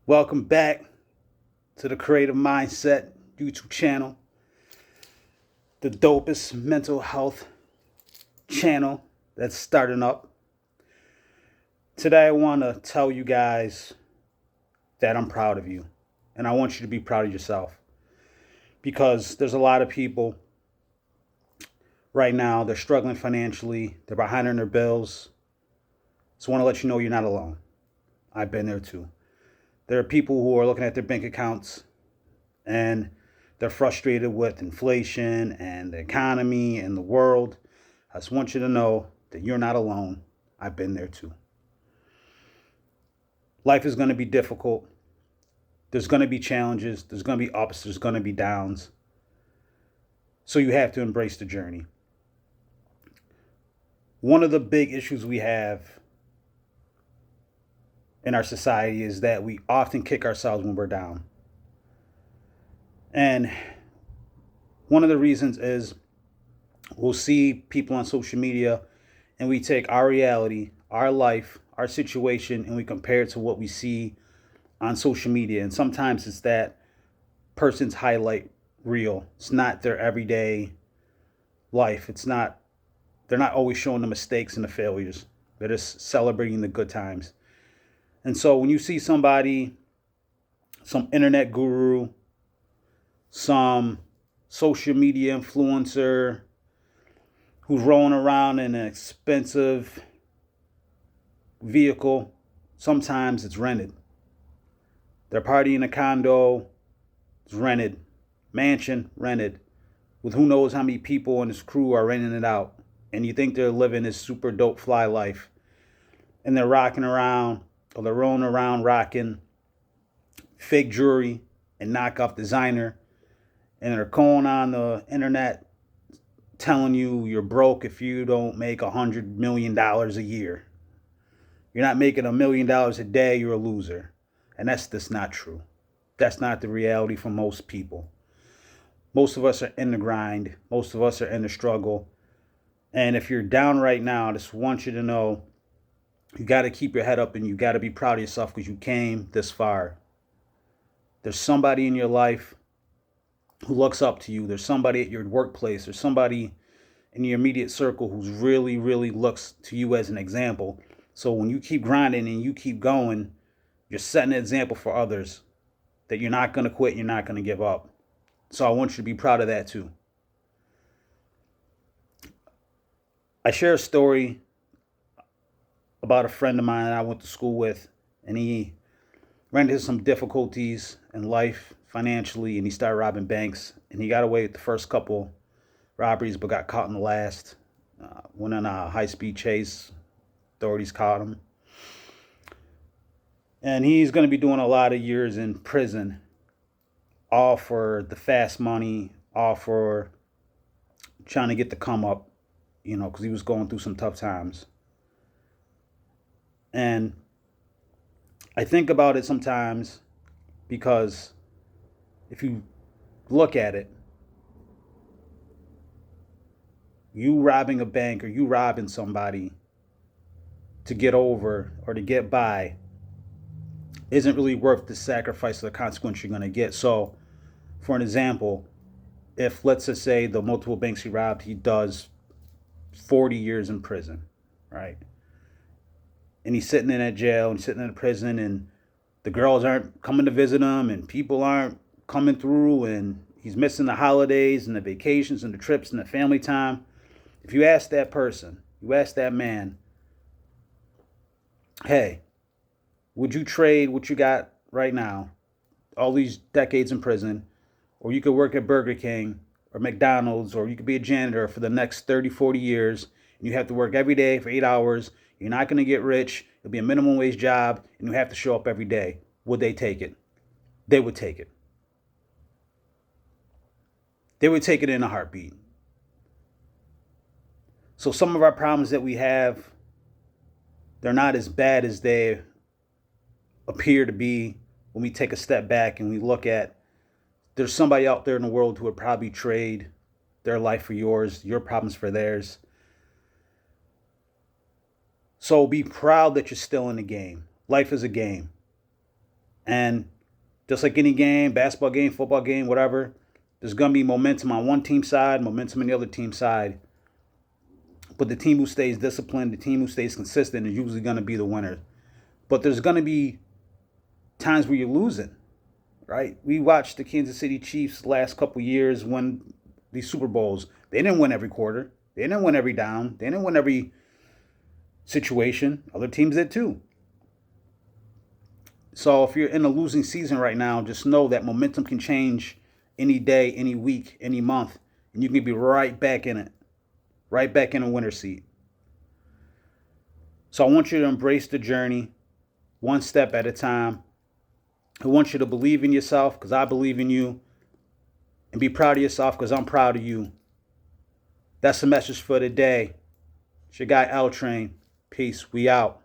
Welcome back to the Creative Mindset YouTube channel, the dopest mental health channel that's starting up. Today, I want to tell you guys that I'm proud of you, and I want you to be proud of yourself because there's a lot of people right now, they're struggling financially, they're behind on their bills. So, I want to let you know you're not alone. I've been there too. There are people who are looking at their bank accounts and they're frustrated with inflation and the economy and the world. I just want you to know that you're not alone. I've been there too. Life is going to be difficult. There's going to be challenges. There's going to be ups. There's going to be downs. So you have to embrace the journey. One of the big issues we have in our society is that we often kick ourselves when we're down. And one of the reasons is we'll see people on social media and we take our reality, our life, our situation, and we compare it to what we see on social media. And sometimes it's that person's highlight reel. It's not their everyday life. They're not always showing the mistakes and the failures. They're just celebrating the good times. And so when you see somebody, some internet guru, some social media influencer who's rolling around in an expensive vehicle, sometimes it's rented. They're partying in a condo, it's rented. Mansion, rented. With who knows how many people in his crew are renting it out. And you think they're living this super dope fly life. And they're rocking around, or they're rolling around rocking fake jewelry and knockoff designer. And they're going on the internet telling you you're broke if you don't make $100 million a year. You're not making $1 million a day, you're a loser. And that's just not true. That's not the reality for most people. Most of us are in the grind. Most of us are in the struggle. And if you're down right now, I just want you to know you got to keep your head up and you got to be proud of yourself because you came this far. There's somebody in your life who looks up to you. There's somebody at your workplace. There's somebody in your immediate circle who's really, really looks to you as an example. So when you keep grinding and you keep going, you're setting an example for others that you're not going to quit. You're not going to give up. So I want you to be proud of that too. I share a story about a friend of mine I went to school with, and he ran into some difficulties in life financially, and he started robbing banks, and he got away with the first couple robberies, but got caught in the last. Went on a high-speed chase. Authorities caught him. And he's going to be doing a lot of years in prison, all for the fast money, all for trying to get the come up, because he was going through some tough times. And I think about it sometimes because if you look at it, you robbing a bank or you robbing somebody to get over or to get by isn't really worth the sacrifice or the consequence you're going to get. So, for an example, if let's just say the multiple banks he robbed, he does 40 years in prison, right? And he's sitting in that jail and sitting in a prison, and the girls aren't coming to visit him, and people aren't coming through, and he's missing the holidays and the vacations and the trips and the family time. If you ask that person, you ask that man, hey, would you trade what you got right now, all these decades in prison, or you could work at Burger King or McDonald's, or you could be a janitor for the next 30, 40 years, and you have to work every day for 8 hours. You're not going to get rich. It'll be a minimum wage job, and you have to show up every day. Would they take it? They would take it. They would take it in a heartbeat. So some of our problems that we have, they're not as bad as they appear to be when we take a step back and we look at there's somebody out there in the world who would probably trade their life for yours, your problems for theirs. So be proud that you're still in the game. Life is a game. And just like any game, basketball game, football game, whatever, there's going to be momentum on one team side, momentum on the other team side. But the team who stays disciplined, the team who stays consistent is usually going to be the winner. But there's going to be times where you're losing, right? We watched the Kansas City Chiefs last couple years win these Super Bowls. They didn't win every quarter. They didn't win every down. They didn't win every situation. Other teams did too. So if you're in a losing season right now, just know that momentum can change any day, any week, any month, and you can be right back in it, right back in a winner's seat. So I want you to embrace the journey one step at a time. I want you to believe in yourself because I believe in you, and be proud of yourself because I'm proud of you. That's the message for today. It's your guy L Train. Peace. We out.